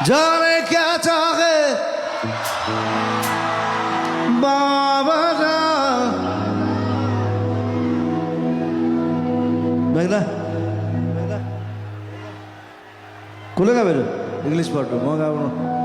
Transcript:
जाने क्या चाहे बाबा जा मेघना खुलेगा मेरे इंग्लिश पार्ट में गाँव